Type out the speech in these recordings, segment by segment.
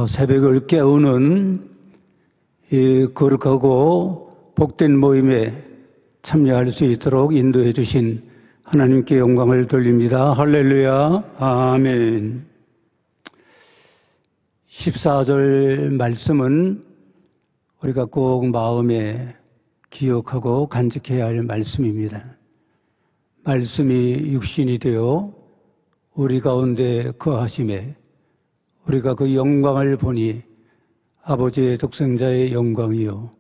새벽을 깨우는 이 거룩하고 복된 모임에 참여할 수 있도록 인도해 주신 하나님께 영광을 돌립니다. 할렐루야. 아멘. 14절 말씀은 우리가 꼭 마음에 기억하고 간직해야 할 말씀입니다. 말씀이 육신이 되어 우리 가운데 거하심에 우리가 그 영광을 보니 아버지의 독생자의 영광이요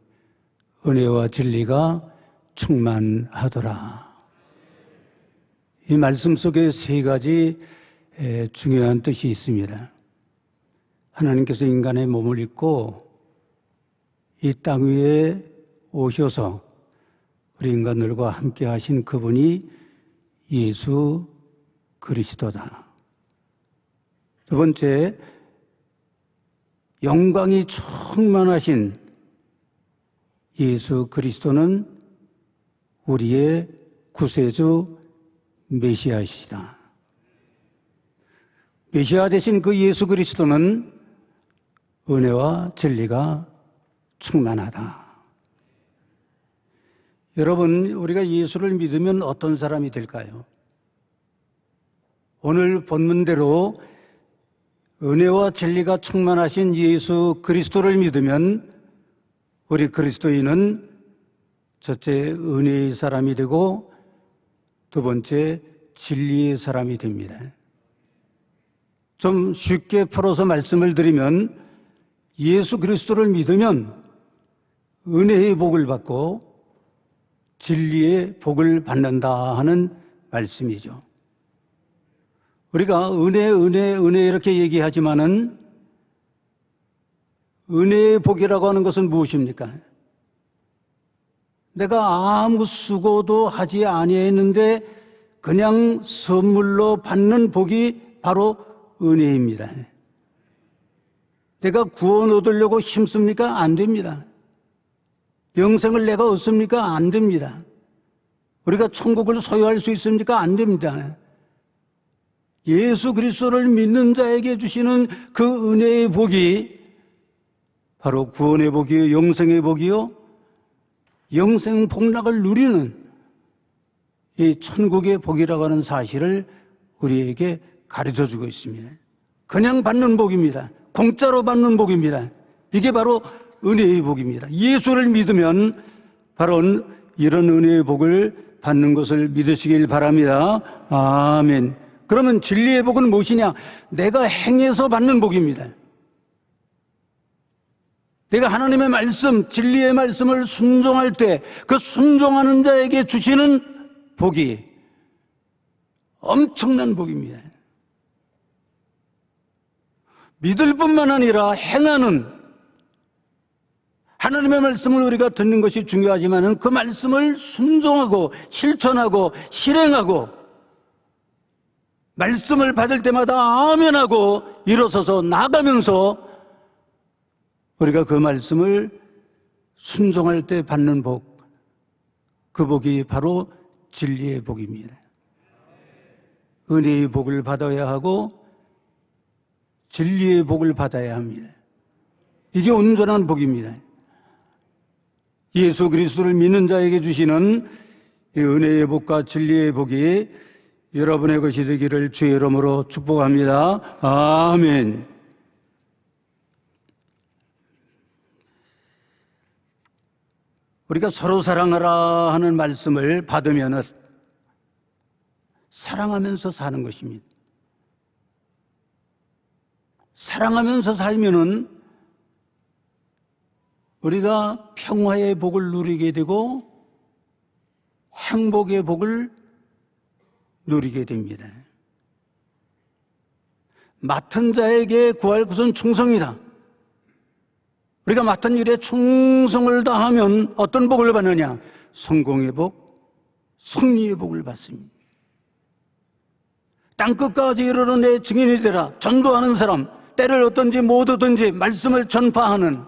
은혜와 진리가 충만하더라. 이 말씀 속에 세 가지 중요한 뜻이 있습니다. 하나님께서 인간의 몸을 입고 이 땅 위에 오셔서 우리 인간들과 함께 하신 그분이 예수 그리스도다. 두 번째, 영광이 충만하신 예수 그리스도는 우리의 구세주 메시아이시다. 메시아 되신 그 예수 그리스도는 은혜와 진리가 충만하다. 여러분, 우리가 예수를 믿으면 어떤 사람이 될까요? 오늘 본문대로 은혜와 진리가 충만하신 예수 그리스도를 믿으면 우리 그리스도인은 첫째 은혜의 사람이 되고 두 번째 진리의 사람이 됩니다. 좀 쉽게 풀어서 말씀을 드리면 예수 그리스도를 믿으면 은혜의 복을 받고 진리의 복을 받는다 하는 말씀이죠. 우리가 은혜 이렇게 얘기하지만은 은혜의 복이라고 하는 것은 무엇입니까? 내가 아무 수고도 하지 아니했는데 그냥 선물로 받는 복이 바로 은혜입니다. 내가 구원 얻으려고 힘씁니까? 안 됩니다. 영생을 내가 얻습니까? 안 됩니다. 우리가 천국을 소유할 수 있습니까? 안 됩니다. 예수 그리스도를 믿는 자에게 주시는 그 은혜의 복이 바로 구원의 복이요, 영생의 복이요, 영생 복락을 누리는 이 천국의 복이라고 하는 사실을 우리에게 가르쳐주고 있습니다. 그냥 받는 복입니다. 공짜로 받는 복입니다. 이게 바로 은혜의 복입니다. 예수를 믿으면 바로 이런 은혜의 복을 받는 것을 믿으시길 바랍니다. 아멘. 그러면 진리의 복은 무엇이냐? 내가 행해서 받는 복입니다. 내가 하나님의 말씀, 진리의 말씀을 순종할 때 그 순종하는 자에게 주시는 복이 엄청난 복입니다. 믿을 뿐만 아니라 행하는, 하나님의 말씀을 우리가 듣는 것이 중요하지만 그 말씀을 순종하고 실천하고 실행하고 말씀을 받을 때마다 아멘하고 일어서서 나가면서 우리가 그 말씀을 순종할 때 받는 복, 그 복이 바로 진리의 복입니다. 은혜의 복을 받아야 하고 진리의 복을 받아야 합니다. 이게 온전한 복입니다. 예수 그리스도를 믿는 자에게 주시는 이 은혜의 복과 진리의 복이 여러분의 것이 되기를 주의 이름으로 축복합니다. 아멘. 우리가 서로 사랑하라 하는 말씀을 받으면 사랑하면서 사는 것입니다. 사랑하면서 살면은 우리가 평화의 복을 누리게 되고 행복의 복을 누리게 됩니다. 맡은 자에게 구할 것은 충성이다. 우리가 맡은 일에 충성을 다하면 어떤 복을 받느냐? 성공의 복, 승리의 복을 받습니다. 땅끝까지 이르러 내 증인이 되라. 전도하는 사람, 때를 얻든지 못 얻든지 말씀을 전파하는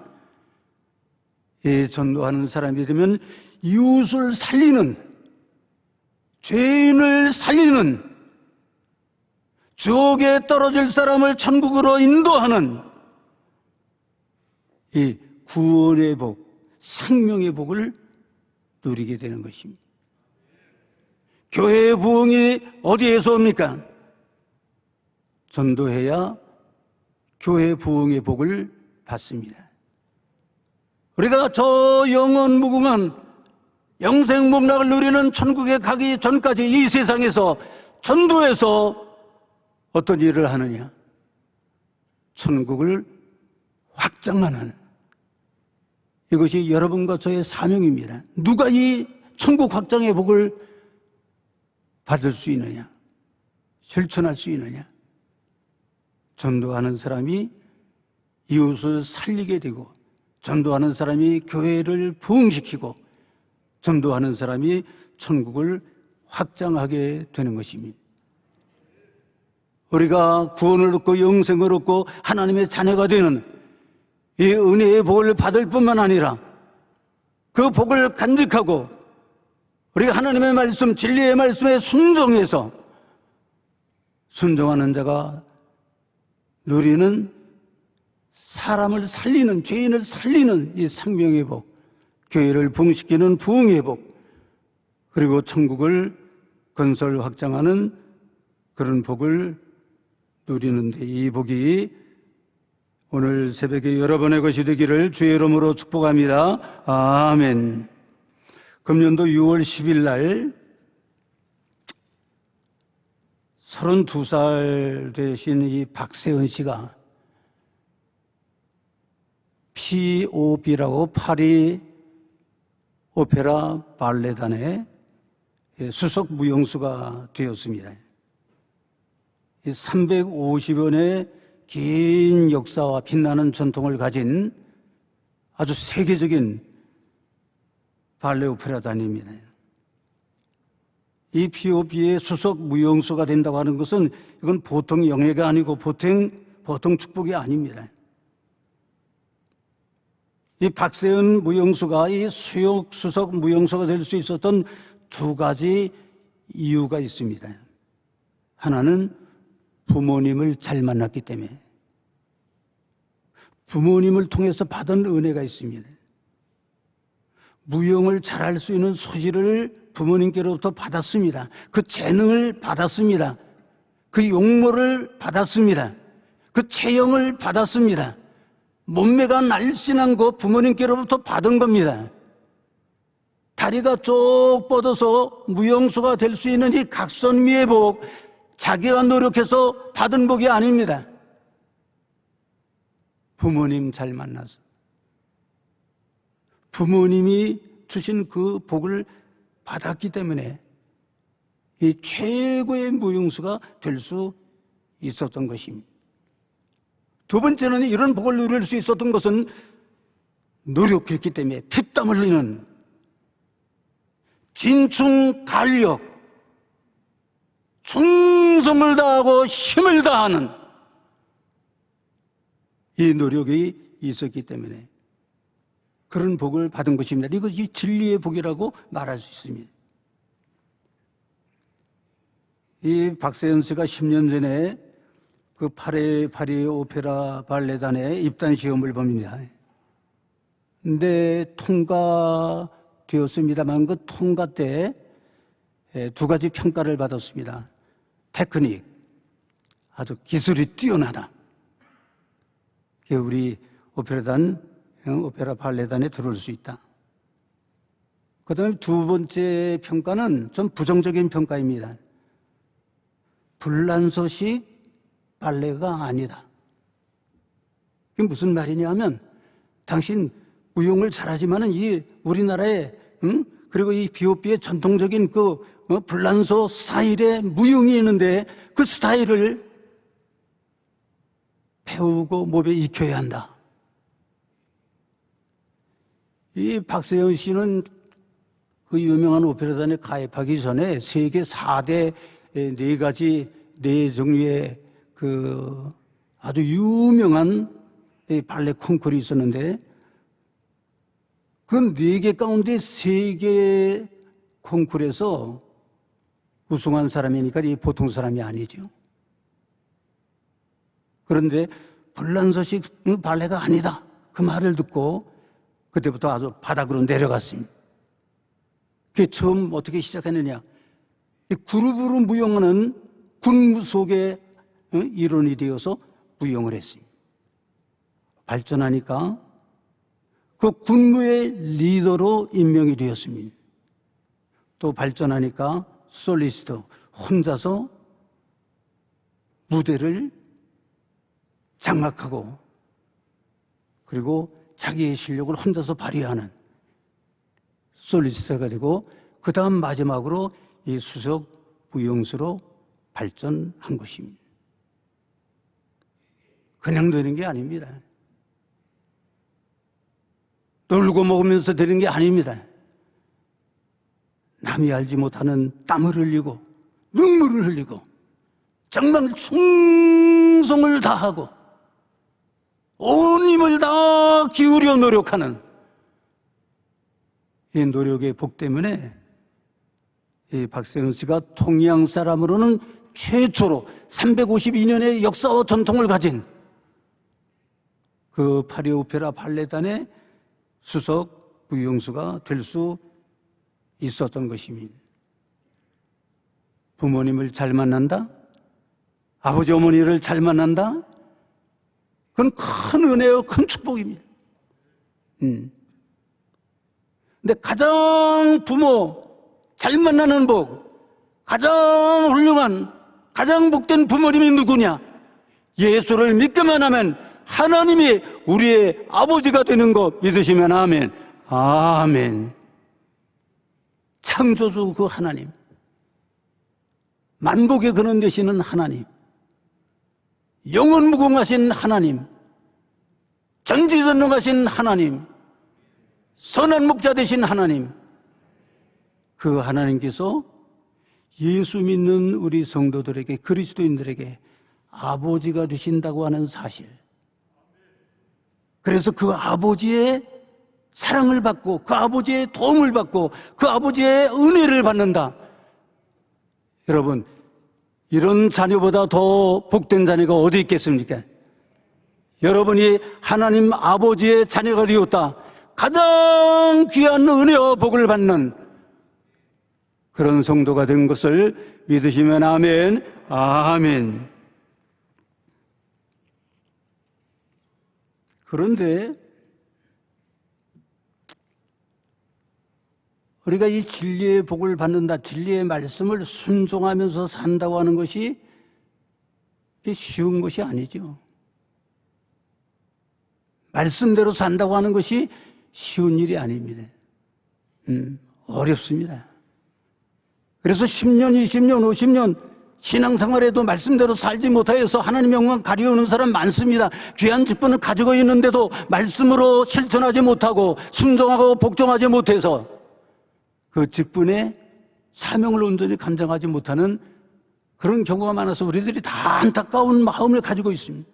이 전도하는 사람이 되면 이웃을 살리는, 죄인을 살리는, 지옥에 떨어질 사람을 천국으로 인도하는 이 구원의 복, 생명의 복을 누리게 되는 것입니다. 교회의 부흥이 어디에서 옵니까? 전도해야 교회 부흥의 복을 받습니다. 우리가 저 영원 무궁한 영생 복락을 누리는 천국에 가기 전까지 이 세상에서 전도해서 어떤 일을 하느냐? 천국을 확장하는, 이것이 여러분과 저의 사명입니다. 누가 이 천국 확장의 복을 받을 수 있느냐? 실천할 수 있느냐? 전도하는 사람이 이웃을 살리게 되고, 전도하는 사람이 교회를 부흥시키고, 전도하는 사람이 천국을 확장하게 되는 것입니다. 우리가 구원을 얻고 영생을 얻고 하나님의 자녀가 되는 이 은혜의 복을 받을 뿐만 아니라 그 복을 간직하고 우리가 하나님의 말씀, 진리의 말씀에 순종해서 순종하는 자가 누리는 사람을 살리는, 죄인을 살리는 이 생명의 복, 교회를 부흥시키는 부흥의 복, 그리고 천국을 건설 확장하는 그런 복을 누리는데, 이 복이 오늘 새벽에 여러분의 것이 되기를 주의 이름으로 축복합니다. 아멘. 금년도 6월 10일 날 32살 되신 이 박세은 씨가 POB라고 파리 오페라 발레단의 수석 무용수가 되었습니다. 350여 년의 긴 역사와 빛나는 전통을 가진 아주 세계적인 발레 오페라단입니다. 이 POB의 수석 무용수가 된다고 하는 것은 이건 보통 영예가 아니고 보통 축복이 아닙니다. 이 박세은 무용수가 이 수석 무용수가 될 수 있었던 두 가지 이유가 있습니다. 하나는 부모님을 잘 만났기 때문에, 부모님을 통해서 받은 은혜가 있습니다. 무용을 잘할 수 있는 소질을 부모님께로부터 받았습니다. 그 재능을 받았습니다. 그 용모를 받았습니다. 그 체형을 받았습니다. 몸매가 날씬한 거 부모님께로부터 받은 겁니다. 다리가 쭉 뻗어서 무용수가 될 수 있는 이 각선미의 복, 자기가 노력해서 받은 복이 아닙니다. 부모님 잘 만나서 부모님이 주신 그 복을 받았기 때문에 이 최고의 무용수가 될 수 있었던 것입니다. 두 번째는 이런 복을 누릴 수 있었던 것은 노력했기 때문에, 피땀 흘리는 진충 간력, 충성을 다하고 힘을 다하는 이 노력이 있었기 때문에 그런 복을 받은 것입니다. 이것이 진리의 복이라고 말할 수 있습니다. 이 박세현 씨가 10년 전에 그 파리 오페라 발레단에 입단 시험을 봅니다. 근데 통과되었습니다만 그 통과 때 두 가지 평가를 받았습니다. 테크닉, 아주 기술이 뛰어나다. 우리 오페라 발레단에 들어올 수 있다. 그 다음에 두 번째 평가는 좀 부정적인 평가입니다. 불란서식 발레가 아니다. 그게 무슨 말이냐 하면, 당신 무용을 잘하지만은 이 우리나라의 그리고 이 비오피의 전통적인 그 불란서 스타일의 무용이 있는데 그 스타일을 배우고 몸에 익혀야 한다. 이 박세현 씨는 그 유명한 오페라단에 가입하기 전에 세계 4대 네 종류의 그 아주 유명한 발레 콩쿠르이 있었는데, 그 4개 가운데 3개 콩쿠르에서 우승한 사람이니까 이 보통 사람이 아니죠. 그런데 불란서식 발레가 아니다. 그 말을 듣고 그때부터 아주 바닥으로 내려갔습니다. 그게 처음 어떻게 시작했느냐. 이 그룹으로 무용하는 군무 속의 일원이 되어서 무용을 했습니다. 발전하니까 그 군무의 리더로 임명이 되었습니다. 또 발전하니까 솔리스트, 혼자서 무대를 장악하고 그리고 자기의 실력을 혼자서 발휘하는 솔리스트가 되고 그 다음 마지막으로 이 수석 무용수로 발전한 것입니다. 그냥 되는 게 아닙니다. 놀고 먹으면서 되는 게 아닙니다. 남이 알지 못하는 땀을 흘리고 눈물을 흘리고 정말 충성을 다하고 온 힘을 다 기울여 노력하는 이 노력의 복 때문에 이 박세훈 씨가 통영 사람으로는 최초로 352년의 역사와 전통을 가진 그 파리 오페라 발레단의 수석 무용수가 될 수 있었던 것입니다. 부모님을 잘 만난다? 아버지 어머니를 잘 만난다? 그건 큰 은혜요, 큰 축복입니다. 근데 가장 부모 잘 만나는 복, 가장 훌륭한, 가장 복된 부모님이 누구냐? 예수를 믿기만 하면 하나님이 우리의 아버지가 되는 거 믿으시면 아멘. 아멘. 창조주 그 하나님, 만복의 근원 되시는 하나님, 영원무궁하신 하나님, 전지전능하신 하나님, 선한 목자 되신 하나님, 그 하나님께서 예수 믿는 우리 성도들에게, 그리스도인들에게 아버지가 되신다고 하는 사실, 그래서 그 아버지의 사랑을 받고 그 아버지의 도움을 받고 그 아버지의 은혜를 받는다. 여러분, 이런 자녀보다 더 복된 자녀가 어디 있겠습니까? 여러분이 하나님 아버지의 자녀가 되었다. 가장 귀한 은혜와 복을 받는 그런 성도가 된 것을 믿으시면 아멘. 아멘. 그런데 우리가 이 진리의 복을 받는다, 진리의 말씀을 순종하면서 산다고 하는 것이 쉬운 것이 아니죠. 말씀대로 산다고 하는 것이 쉬운 일이 아닙니다. 어렵습니다. 그래서 10년, 20년, 50년 신앙생활에도 말씀대로 살지 못하여서 하나님의 영광 가려우는 사람 많습니다. 귀한 직분을 가지고 있는데도 말씀으로 실천하지 못하고 순종하고 복종하지 못해서 그 직분의 사명을 온전히 감당하지 못하는 그런 경우가 많아서 우리들이 다 안타까운 마음을 가지고 있습니다.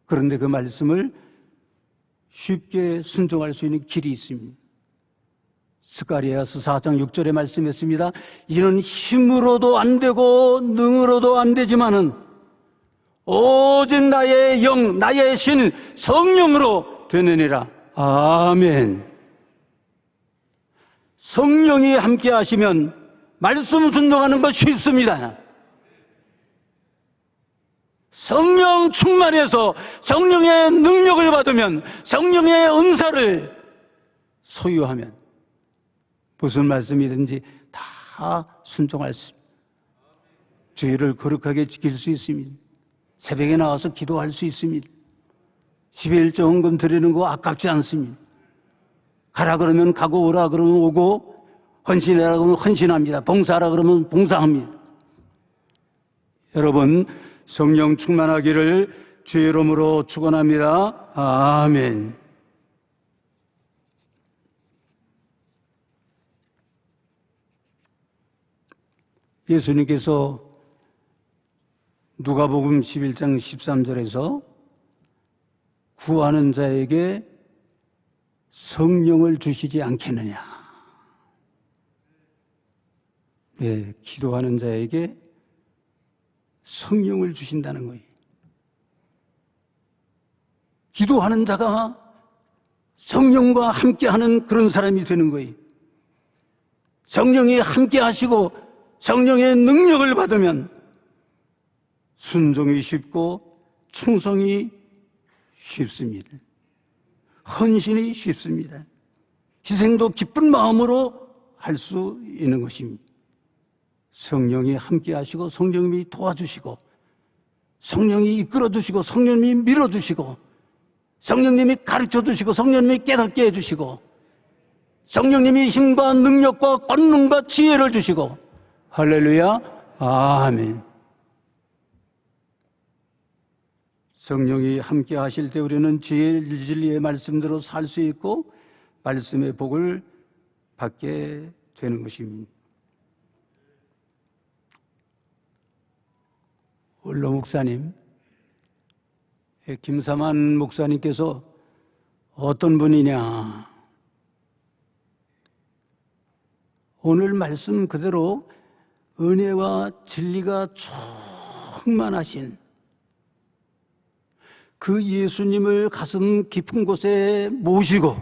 그런데 그 말씀을 쉽게 순종할 수 있는 길이 있습니다. 스가랴서 4장 6절에 말씀했습니다. 이는 힘으로도 안 되고 능으로도 안 되지만은 오직 나의 영, 나의 신 성령으로 되느니라. 아멘. 성령이 함께 하시면 말씀 순종하는 것 쉽습니다. 성령 충만해서 성령의 능력을 받으면, 성령의 은사를 소유하면 무슨 말씀이든지 다 순종할 수 있습니다. 주의를 거룩하게 지킬 수 있습니다. 새벽에 나와서 기도할 수 있습니다. 11조 헌금 드리는 거 아깝지 않습니다. 가라 그러면 가고, 오라 그러면 오고, 헌신해라 그러면 헌신합니다. 봉사하라 그러면 봉사합니다. 여러분, 성령 충만하기를 주의 이름으로 축원합니다. 아멘. 예수님께서 누가복음 11장 13절에서 구하는 자에게 성령을 주시지 않겠느냐. 예, 기도하는 자에게 성령을 주신다는 거예요. 기도하는 자가 성령과 함께하는 그런 사람이 되는 거예요. 성령이 함께 하시고 성령의 능력을 받으면 순종이 쉽고 충성이 쉽습니다. 헌신이 쉽습니다. 희생도 기쁜 마음으로 할 수 있는 것입니다. 성령이 함께 하시고 성령님이 도와주시고 성령이 이끌어주시고 성령님이 밀어주시고 성령님이 가르쳐주시고 성령님이 깨닫게 해주시고 성령님이 힘과 능력과 권능과 지혜를 주시고 할렐루야 아멘. 성령이 함께 하실 때 우리는 진리의 말씀대로 살 수 있고 말씀의 복을 받게 되는 것입니다. 원로 목사님, 김사만 목사님께서 어떤 분이냐? 오늘 말씀 그대로 은혜와 진리가 충만하신 그 예수님을 가슴 깊은 곳에 모시고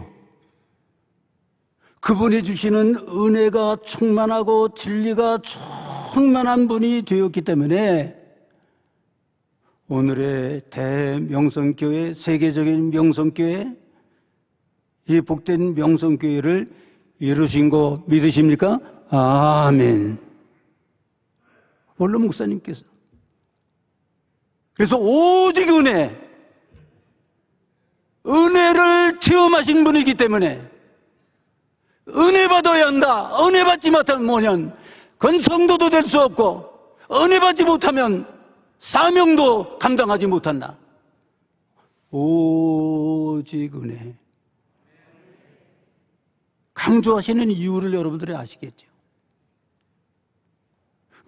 그분이 주시는 은혜가 충만하고 진리가 충만한 분이 되었기 때문에 오늘의 대명성교회, 세계적인 명성교회, 이 복된 명성교회를 이루신 거 믿으십니까? 아멘. 원로 목사님께서. 그래서 오직 은혜를 체험하신 분이기 때문에 은혜 받아야 한다. 은혜 받지 못하면 뭐냐면 그건 성도도 될 수 없고 은혜 받지 못하면 사명도 감당하지 못한다. 오직 은혜. 강조하시는 이유를 여러분들이 아시겠죠?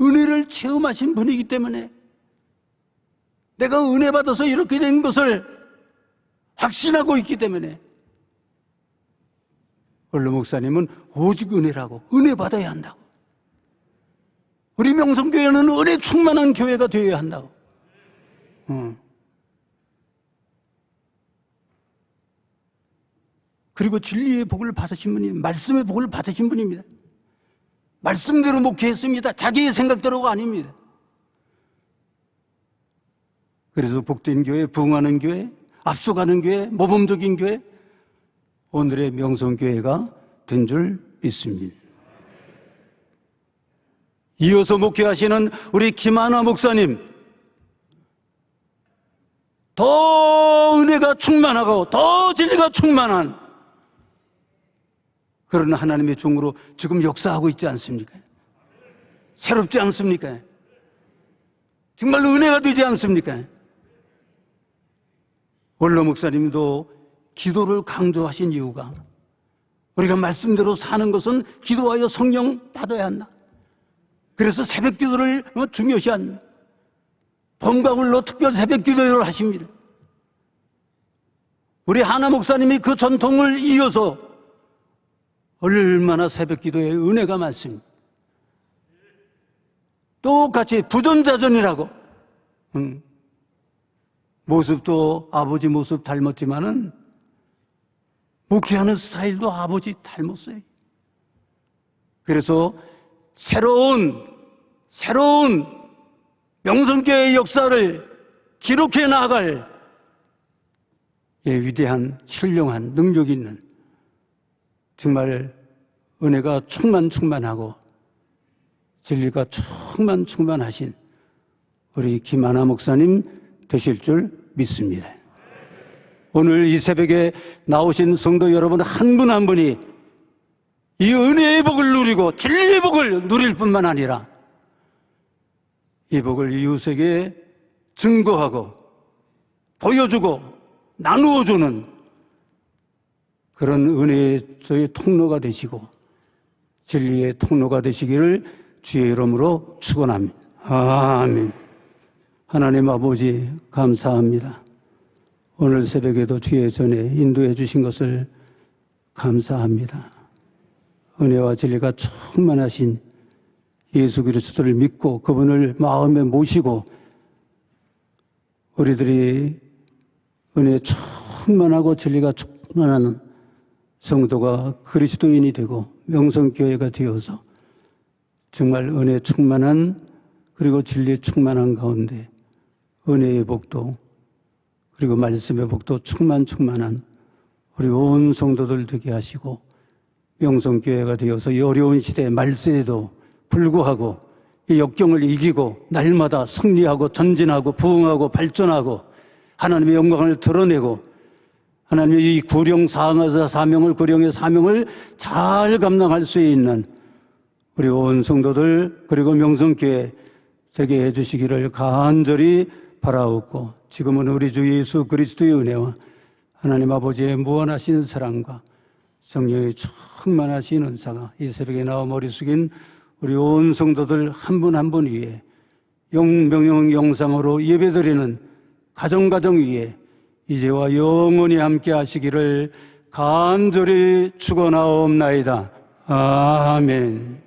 은혜를 체험하신 분이기 때문에 내가 은혜 받아서 이렇게 된 것을 확신하고 있기 때문에 원로 목사님은 오직 은혜라고 은혜 받아야 한다고. 우리 명성교회는 은혜 충만한 교회가 되어야 한다고. 그리고 진리의 복을 받으신 분이 말씀의 복을 받으신 분입니다. 말씀대로 목회했습니다. 자기의 생각대로가 아닙니다. 그래서 복된 교회, 부흥하는 교회, 앞서가는 교회, 모범적인 교회, 오늘의 명성교회가 된 줄 믿습니다. 이어서 목회하시는 우리 김하나 목사님, 더 은혜가 충만하고 더 진리가 충만한 그런 하나님의 종으로 지금 역사하고 있지 않습니까? 새롭지 않습니까? 정말 은혜가 되지 않습니까? 원로 목사님도 기도를 강조하신 이유가 우리가 말씀대로 사는 것은 기도하여 성령 받아야 한다. 그래서 새벽 기도를 중요시한 봄가을로 특별 새벽 기도를 하십니다. 우리 하나 목사님이 그 전통을 이어서 얼마나 새벽 기도에 은혜가 많습니다. 똑같이 부전자전이라고 모습도 아버지 모습 닮았지만은 목회하는 스타일도 아버지 닮았어요. 그래서 새로운 명성교회의 역사를 기록해 나갈 위대한 신령한 능력 있는 정말 은혜가 충만하고 진리가 충만하신 우리 김하나 목사님 되실 줄 믿습니다. 오늘 이 새벽에 나오신 성도 여러분 한 분 한 분이 이 은혜의 복을 누리고 진리의 복을 누릴 뿐만 아니라 이 복을 이웃에게 증거하고 보여주고 나누어주는 그런 은혜의 저희 통로가 되시고 진리의 통로가 되시기를 주의 이름으로 축원합니다. 아멘. 하나님 아버지 감사합니다. 오늘 새벽에도 주의 전에 인도해 주신 것을 감사합니다. 은혜와 진리가 충만하신 예수 그리스도를 믿고 그분을 마음에 모시고 우리들이 은혜 충만하고 진리가 충만한 성도가 그리스도인이 되고 명성교회가 되어서 정말 은혜 충만한 그리고 진리 충만한 가운데 은혜의 복도 그리고 말씀의 복도 충만한 우리 온 성도들 되게 하시고 명성교회가 되어서 이 어려운 시대 말세에도 불구하고 이 역경을 이기고 날마다 승리하고 전진하고 부흥하고 발전하고 하나님의 영광을 드러내고 하나님의 이 구령 사명을 구령의 사명을 잘 감당할 수 있는 우리 온 성도들 그리고 명성교회 되게 해주시기를 간절히 바라옵고 지금은 우리 주 예수 그리스도의 은혜와 하나님 아버지의 무한하신 사랑과 성령의 충만하신 은사가 이 새벽에 나와 머리 숙인 우리 온 성도들 한 분 한 분 위에 영명령 영상으로 예배드리는 가정 위에 이제와 영원히 함께 하시기를 간절히 축원하옵나이다. 아멘.